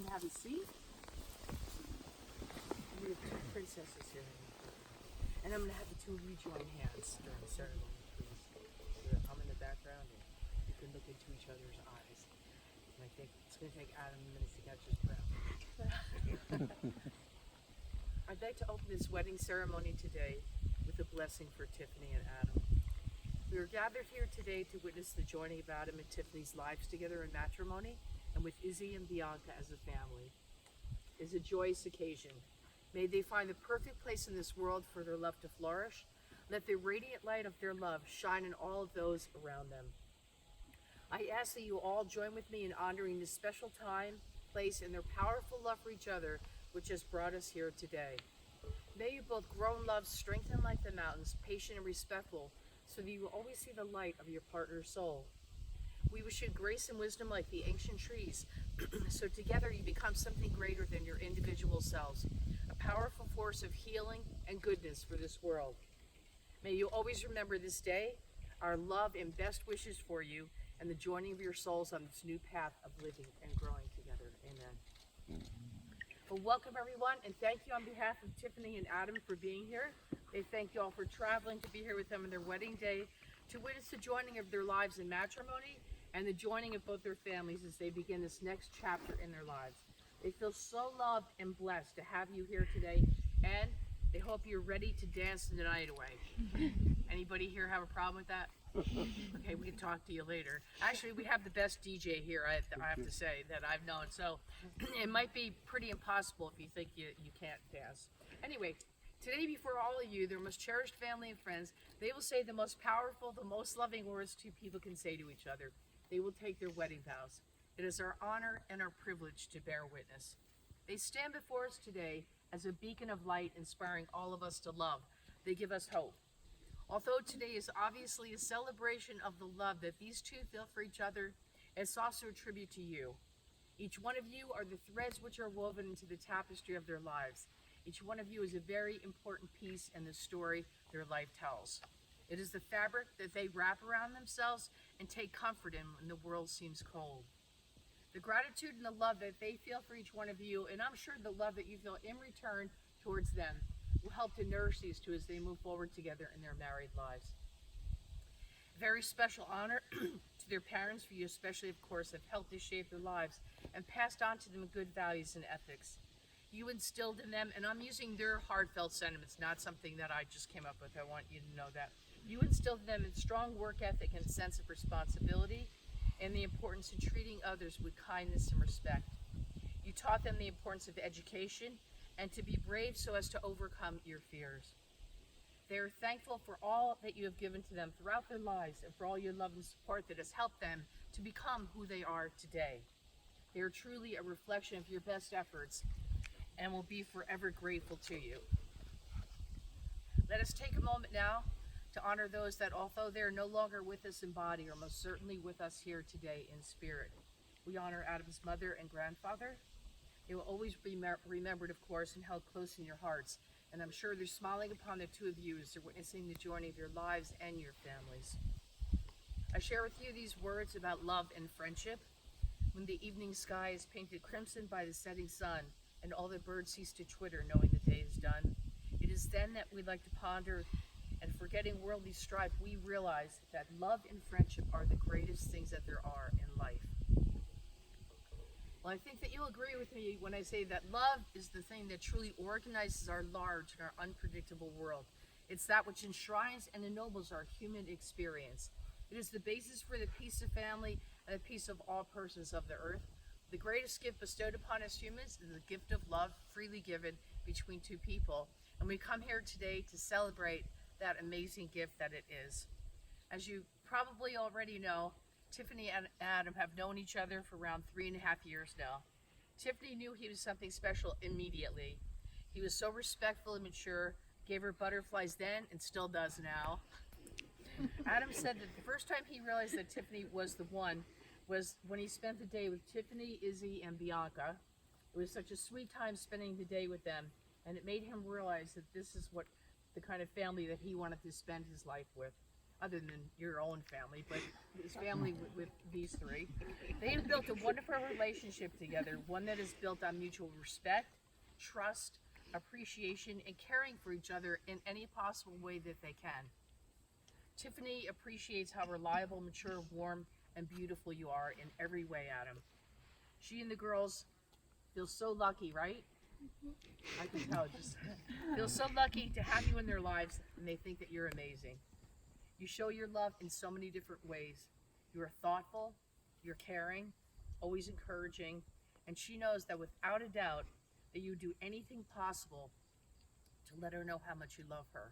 and have a seat. We have two princesses here. And I'm going to have the two of you join hands during the ceremony, please. So that I'm in the background and you can look into each other's eyes. And I think it's going to take Adam a minute to catch his breath. I'd like to open this wedding ceremony today with a blessing for Tiffany and Adam. We are gathered here today to witness the joining of Adam and Tiffany's lives together in matrimony and with Izzy and Bianca as a family. It is a joyous occasion. May they find the perfect place in this world for their love to flourish. Let the radiant light of their love shine in all of those around them. I ask that you all join with me in honoring this special time, place, and their powerful love for each other, which has brought us here today. May you both grow in love, strengthened like the mountains, patient and respectful, so that you will always see the light of your partner's soul. We wish you grace and wisdom like the ancient trees, so together you become something greater than your individual selves, a powerful force of healing and goodness for this world. May you always remember this day, our love and best wishes for you, and the joining of your souls on this new path of living and growing together. Amen. Well, welcome everyone, and thank you on behalf of Tiffany and Adam for being here. They thank you all for traveling to be here with them on their wedding day to witness the joining of their lives in matrimony and the joining of both their families as they begin this next chapter in their lives. They feel so loved and blessed to have you here today, and they hope you're ready to dance the night away. Anybody here have a problem with that? Okay, we can talk to you later. Actually, we have the best DJ here, I have to say, that I've known, so it might be pretty impossible if you think you can't dance. Anyway, today before all of you, their most cherished family and friends, they will say the most powerful, the most loving words two people can say to each other. They will take their wedding vows. It is our honor and our privilege to bear witness. They stand before us today as a beacon of light, inspiring all of us to love. They give us hope. Although today is obviously a celebration of the love that these two feel for each other, it's also a tribute to you. Each one of you are the threads which are woven into the tapestry of their lives. Each one of you is a very important piece in the story their life tells. It is the fabric that they wrap around themselves and take comfort in when the world seems cold. The gratitude and the love that they feel for each one of you, and I'm sure the love that you feel in return towards them, will help to nourish these two as they move forward together in their married lives. Very special honor to their parents, for you especially, of course, have helped to shape their lives and passed on to them good values and ethics. You instilled in them, and I'm using their heartfelt sentiments, not something that I just came up with. I want you to know that. You instilled in them a strong work ethic and sense of responsibility and the importance of treating others with kindness and respect. You taught them the importance of education and to be brave so as to overcome your fears. They are thankful for all that you have given to them throughout their lives and for all your love and support that has helped them to become who they are today. They are truly a reflection of your best efforts and will be forever grateful to you. Let us take a moment now to honor those that, although they are no longer with us in body, are most certainly with us here today in spirit. We honor Adam's mother and grandfather. They will always be remembered, of course, and held close in your hearts. And I'm sure they're smiling upon the two of you as they're witnessing the journey of your lives and your families. I share with you these words about love and friendship. When the evening sky is painted crimson by the setting sun and all the birds cease to twitter knowing the day is done, it is then that we'd like to ponder, and forgetting worldly strife, we realize that love and friendship are the greatest things that there are in life. Well, I think that you'll agree with me when I say that love is the thing that truly organizes our large and our unpredictable world. It's that which enshrines and ennobles our human experience. It is the basis for the peace of family and the peace of all persons of the earth. The greatest gift bestowed upon us humans is the gift of love freely given between two people. And we come here today to celebrate that amazing gift that it is. As you probably already know, Tiffany and Adam have known each other for around 3.5 years now. Tiffany knew he was something special immediately. He was so respectful and mature, gave her butterflies then and still does now. Adam said that the first time he realized that Tiffany was the one was when he spent the day with Tiffany, Izzy, and Bianca. It was such a sweet time spending the day with them, and it made him realize that this is what the kind of family that he wanted to spend his life with. other than your own family, but his family with these three. They have built a wonderful relationship together, one that is built on mutual respect, trust, appreciation, and caring for each other in any possible way that they can. Tiffany appreciates how reliable, mature, warm, and beautiful you are in every way, Adam. She and the girls feel so lucky, right? I can tell, just feel so lucky to have you in their lives, and they think that you're amazing. You show your love in so many different ways. You are thoughtful, you're caring, always encouraging, and she knows that without a doubt that you do anything possible to let her know how much you love her.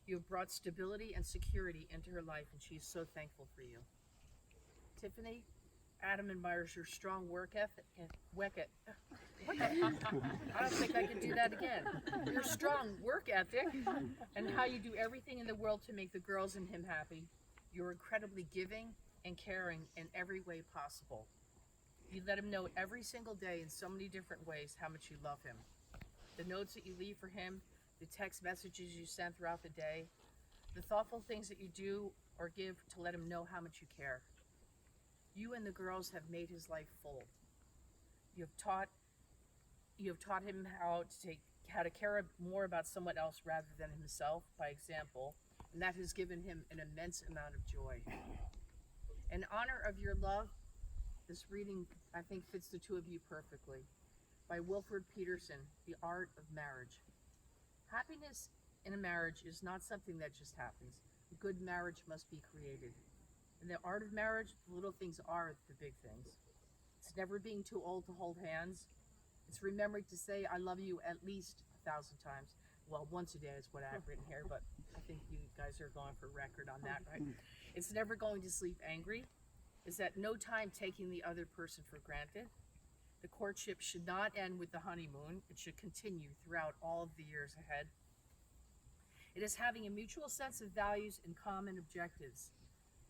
You have brought stability and security into her life, and she is so thankful for you. Tiffany, Adam admires your strong work ethic and I don't think I can do that again. Your strong work ethic and how you do everything in the world to make the girls and him happy. You're incredibly giving and caring in every way possible. You let him know every single day in so many different ways how much you love him. The notes that you leave for him, the text messages you send throughout the day, the thoughtful things that you do or give to let him know how much you care. You and the girls have made his life full. You have taught him how to care more about someone else rather than himself by example, and that has given him an immense amount of joy. In honor of your love, this reading I think fits the two of you perfectly. By Wilfred Peterson, The Art of Marriage. Happiness in a marriage is not something that just happens. A good marriage must be created. In the art of marriage, the little things are the big things. It's never being too old to hold hands. It's remembering to say, I love you at least 1,000 times. Well, once a day is what I have written here, but I think you guys are going for record on that, right? It's never going to sleep angry. It's at no time taking the other person for granted. The courtship should not end with the honeymoon. It should continue throughout all of the years ahead. It is having a mutual sense of values and common objectives.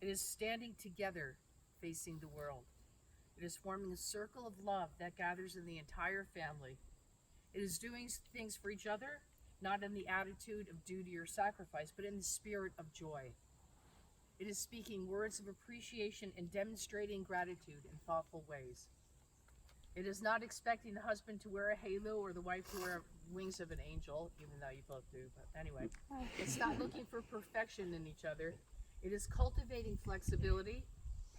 It is standing together, facing the world. It is forming a circle of love that gathers in the entire family. It is doing things for each other, not in the attitude of duty or sacrifice, but in the spirit of joy. It is speaking words of appreciation and demonstrating gratitude in thoughtful ways. It is not expecting the husband to wear a halo or the wife to wear wings of an angel, even though you both do, but anyway. It's not looking for perfection in each other. It is cultivating flexibility,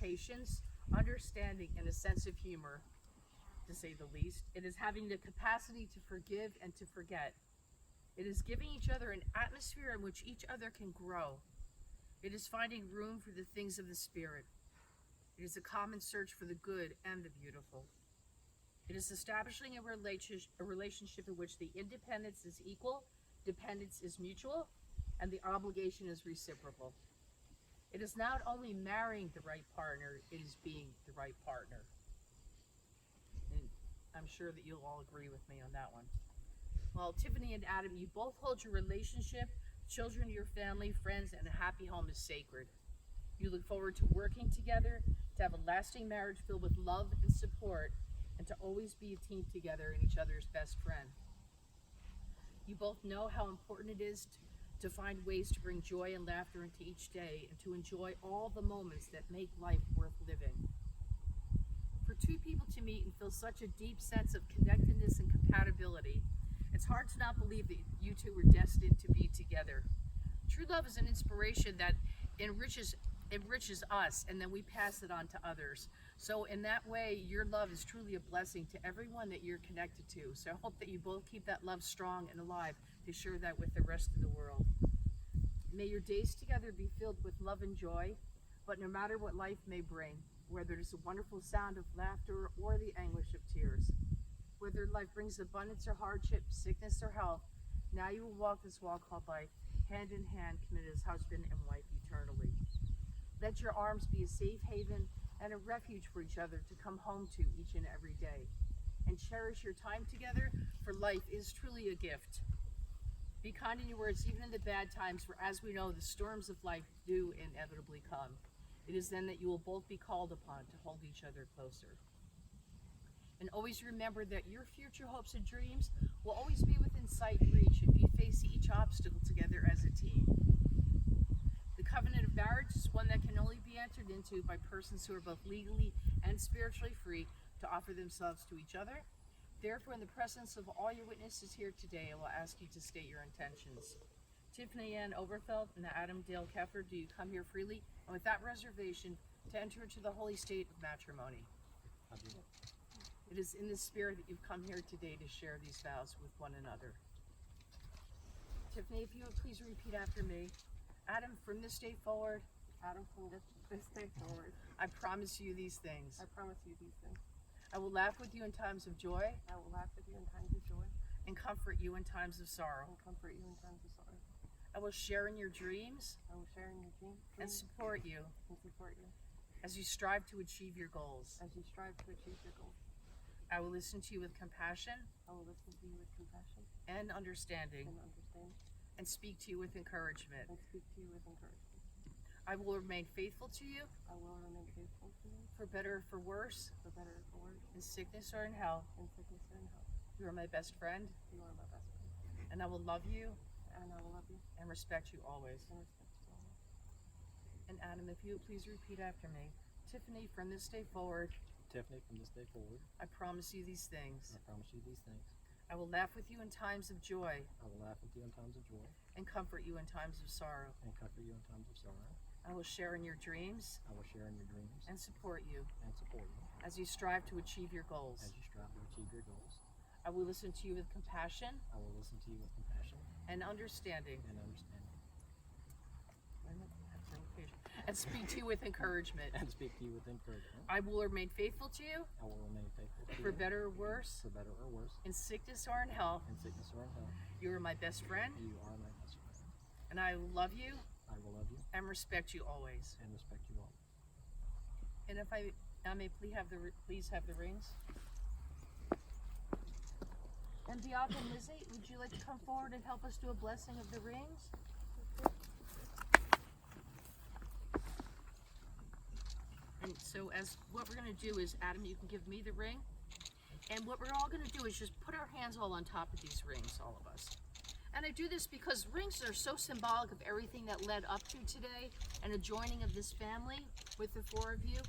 patience, understanding, and a sense of humor, to say the least. It is having the capacity to forgive and to forget. It is giving each other an atmosphere in which each other can grow. It is finding room for the things of the spirit. It is a common search for the good and the beautiful. It is establishing a relationship in which the independence is equal, dependence is mutual, and the obligation is reciprocal. It is not only marrying the right partner, it is being the right partner. And I'm sure that you'll all agree with me on that one. Well, Tiffany and Adam, you both hold your relationship, children, your family, friends, and a happy home is sacred. You look forward to working together, to have a lasting marriage filled with love and support, and to always be a team together and each other's best friend. You both know how important it is to find ways to bring joy and laughter into each day and to enjoy all the moments that make life worth living. For two people to meet and feel such a deep sense of connectedness and compatibility, it's hard to not believe that you two were destined to be together. True love is an inspiration that enriches us, and then we pass it on to others. So in that way, your love is truly a blessing to everyone that you're connected to. So I hope that you both keep that love strong and alive to share that with the rest of the world. May your days together be filled with love and joy, but no matter what life may bring, whether it's a wonderful sound of laughter or the anguish of tears, whether life brings abundance or hardship, sickness or health, now you will walk this walk called life, hand in hand, committed as husband and wife eternally. Let your arms be a safe haven and a refuge for each other to come home to each and every day. And cherish your time together, for life is truly a gift. Be kind in your words, even in the bad times, for as we know, the storms of life do inevitably come. It is then that you will both be called upon to hold each other closer. And always remember that your future hopes and dreams will always be within sight and reach if you face each obstacle together as a team. The covenant of marriage is one that can only be entered into by persons who are both legally and spiritually free to offer themselves to each other. Therefore, in the presence of all your witnesses here today, I will ask you to state your intentions. Tiffany Ann Overfeld and Adam Dale Keffer, do you come here freely and without reservation to enter into the holy state of matrimony? I do. It is in this spirit that you've come here today to share these vows with one another. Tiffany, if you would please repeat after me. Adam, from this day forward, I promise you these things. I promise you these things. I will laugh with you in times of joy I will laugh with you in times of joy and comfort you in times of sorrow. and comfort you in times of sorrow. I will share in your dreams I will share in your dreams and support you and support you as you strive to achieve your goals. as you strive to achieve your goals. I will listen to you with compassion I will listen to you with compassion and understanding and understanding and speak to you with encouragement. and speak to you with encouragement. I will remain faithful to you I will remain faithful to you for better or for worse, for better or for worse, in sickness or in health. in sickness or in health. You are my best friend, You are my best friend, and I will love you and I will love you and respect you always. and respect you always. And Adam, if you would please repeat after me. Tiffany, from this day forward, Tiffany, from this day forward, I promise you these things. I promise you these things. I will laugh with you in times of joy I will laugh with you in times of joy and comfort you in times of sorrow. and comfort you in times of sorrow. I will share in your dreams I will share in your dreams and support you and support you as you strive to achieve your goals. as you strive to achieve your goals. I will listen to you with compassion I will listen to you with compassion and understanding and understanding and speak to you with encouragement. and speak to you with encouragement. I will remain faithful to you I will remain faithful to for you better or worse, for better or worse, in sickness or in health. in sickness or in health. You are my best friend, You are my best friend. and I will love you I will love you and respect you always. and respect you all. And if I may please have the rings. And Bianca and Izzy, would you like to come forward and help us do a blessing of the rings? And so as what we're going to do is, Adam, you can give me the ring. And what we're all going to do is just put our hands all on top of these rings, all of us. And I do this because rings are so symbolic of everything that led up to today and a joining of this family with the four of you.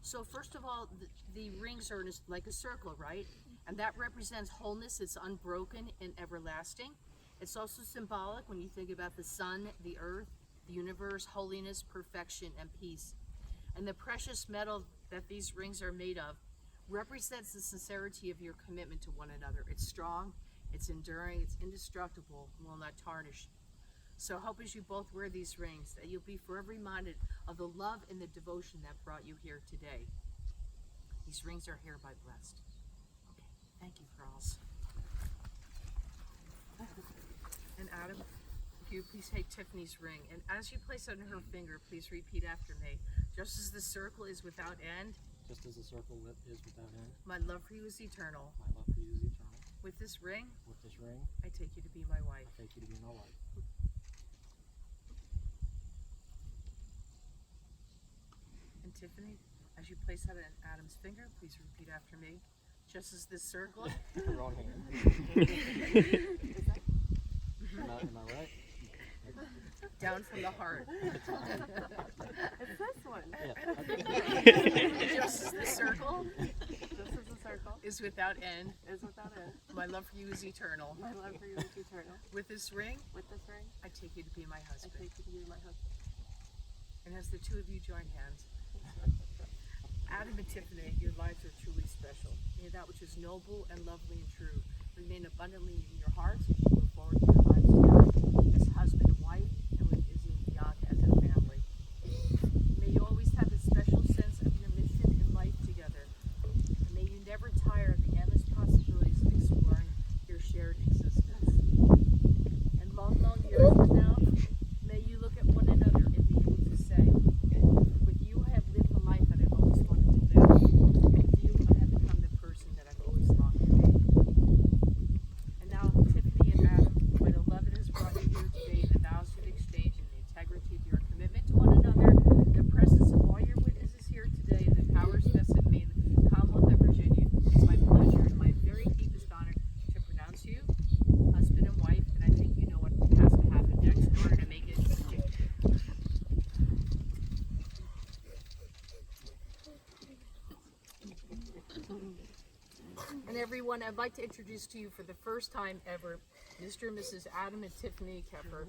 So first of all, the rings are like a circle, right? And that represents wholeness. It's unbroken and everlasting. It's also symbolic when you think about the sun, the earth, the universe, holiness, perfection, and peace. And the precious metal that these rings are made of represents the sincerity of your commitment to one another. It's strong, it's enduring, it's indestructible, and will not tarnish. So hope as you both wear these rings that you'll be forever reminded of the love and the devotion that brought you here today. These rings are hereby blessed. Okay, thank you, girls. And Adam, if you please take Tiffany's ring, and as you place it on her finger, please repeat after me. Just as the circle is without end, Just as the circle is without end, my love for you is eternal. my love for you is eternal. With this ring, With this ring, I take you to be my wife. I take you to be my wife. And Tiffany, as you place that on Adam's finger, please repeat after me. Just as this circle, Wrong hand. Am I right? down from the heart. It's this one. Yeah. Just as the circle Just as the circle is without end, is without end, my love for you is eternal. my love for you is eternal. With this ring, With this ring, I take you to be my I husband. take you to be my husband. And as the two of you join hands, Adam and Tiffany, your lives are truly special. May that which is noble and lovely and true remain abundantly in your hearts as you move forward in your lives together as husband and wife, and with Izzy and Bianca as a family. May you always have a special sense of your mission in life together. And may you never tire of the endless possibilities of exploring your shared existence. And long years from now, may you look at one another and be able to say, with you I have lived the life that I've always wanted to live. With you I have become the person that I've always longed to be. And now, Tiffany and Adam, my beloved has brought you here today, the vows you've everyone, I'd like to introduce to you for the first time ever, Mr. and Mrs. Adam and Tiffany Kepper.